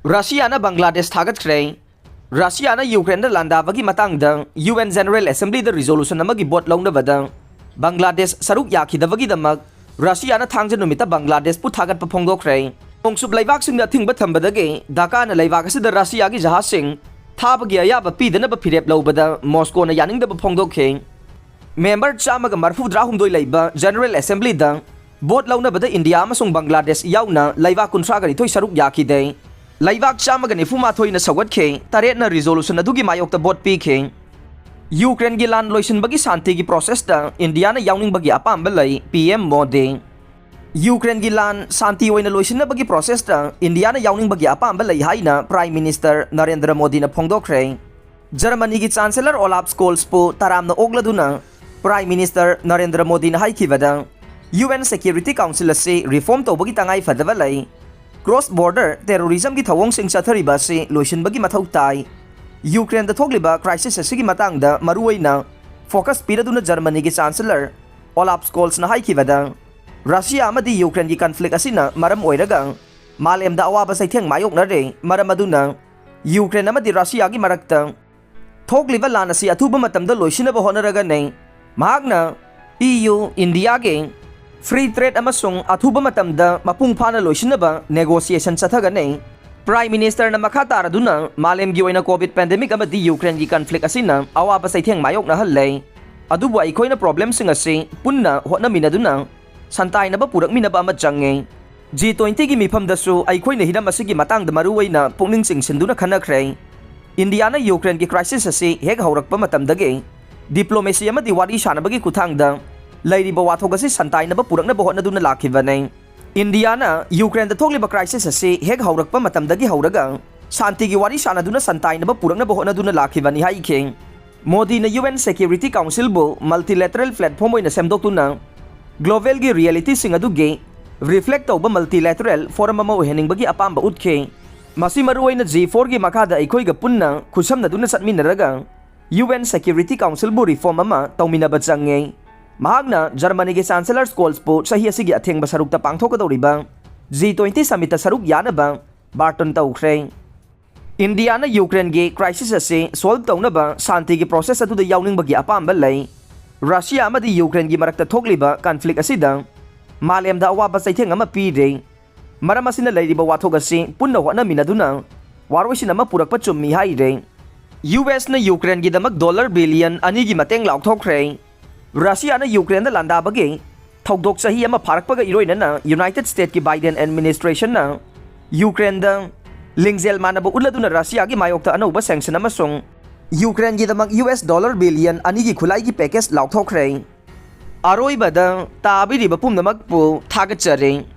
Russia Bangladesh Tagatre, Russia Ukraine Landabagi Matangdang, UN General Assembly the resolution Namagi bot long the Badang, Bangladesh Saruk Yaki the Vagi the Mug, Russia Tangjanumita Bangladesh put Tagat Papongo Cray, Pongsub Lavaks in the thing but Tambadage, Dhaka and Lavaks the Russia Gizahasing, Tabagia Yaba P the Naba Pirep Lobada, Moscow and Yaning the Papongo King. Member Chamaga Marfu Drahumdo Labor, General Assembly Dang, bot long the India Masung Bangladesh Yauna, Laiva Kuntragari to Saruk Yaki Day. Laibak Chamagan Ifuma Toy na Sawat King, Taret na resolution na dugi mayok ta bot King. Ukraine gilan loisin bagi santi gi process da India na yawning bagi apam balay PM Modi. Ukraine gilan santi way na loisin na bagi process da India na yawning bagi apam balay hay na Prime Minister Narendra Modi na pongdokre. Germany gi Chancellor Olaf Scholz po taram na ogladuna Prime Minister Narendra Modi na hay kivada. UN Security Council si reform to bagi tangay fadabalay. Cross-border terrorism ki thawong sing sathariba si loisin bagi mathau tai Ukraine da thogliba crisis asigi matangda maruway na focus piraduna Germany ki Chancellor Olaf Scholz na haikivada Russia amadi Ukraine ki conflict asina maram oiraga malem da awaba saitheng mayok na re maram aduna Ukraine amadi Russia ki marakta thogliba lana si athuba matamda loisina ba honaraga nei mahagna EU India ke Free trade amasung athuba matamda mapung phana loisinaba negotiation chathagane Prime Minister na makhatara duna malem gi oina COVID pandemic amadi Ukraine gi conflict asina awaba saitheng mayok na hallei adubu aikoina problem sing ase punna hotna minaduna santai na ba purak minaba ama change G20 gi mifam dasu aikoina hidam asigi matangda maruwaina pungning singsinduna khanakhrei India na Ukraine gi crisis ase hek haurakpa matamdage diplomacy amadi wari shanabagi kuthangda Lairiba wathogasi santai na ba purak na bahot na duna lakhibanay India na Ukraine da thogliba crisis ase hek haurakpa matamdagi hauraga santi gi wari sana duna santai na ba purak na bahot na duna lakhibani hai king Modi na UN Security Council bo multilateral platform oina semdoktuna global gi reality sing aduge reflect tawba multilateral forum ama ohening bagi apamba utke masi maruway na G4 gi makada aikoi ga punna khusam na duna satminaraga UN Security Council bo reform ama tawminaba change Mahagna Germany ke Chancellor Scholz po sahi asigi atheng basaruk ta pangthokadoriba G20 summit ta saruk yana ba Barton tawkhre India na Ukraine ge crisis ase solve tawna ba santi ge process atu da yawning bagi apam balai Russia amadi Ukraine gi marakta thokliba conflict asida malem da awaba saitheng ama pi re maram asina leiriba wathog ase punna hona minaduna warwisi nama purak pa chummi hai re US na Ukraine gi damak dollar billion ani gi mateng lauk thokre Russia na Ukraine na landa bagi thogdok sahi ama pharakpaga iroina na United States ki Biden administration na Ukraine da lingzel manabo uladuna Russia gi mayokta anoba sanction amasung Ukraine gi damang US dollar billion ani gi khulai gi package laukthokre aroi bada tabiri bapum namak pu thagachare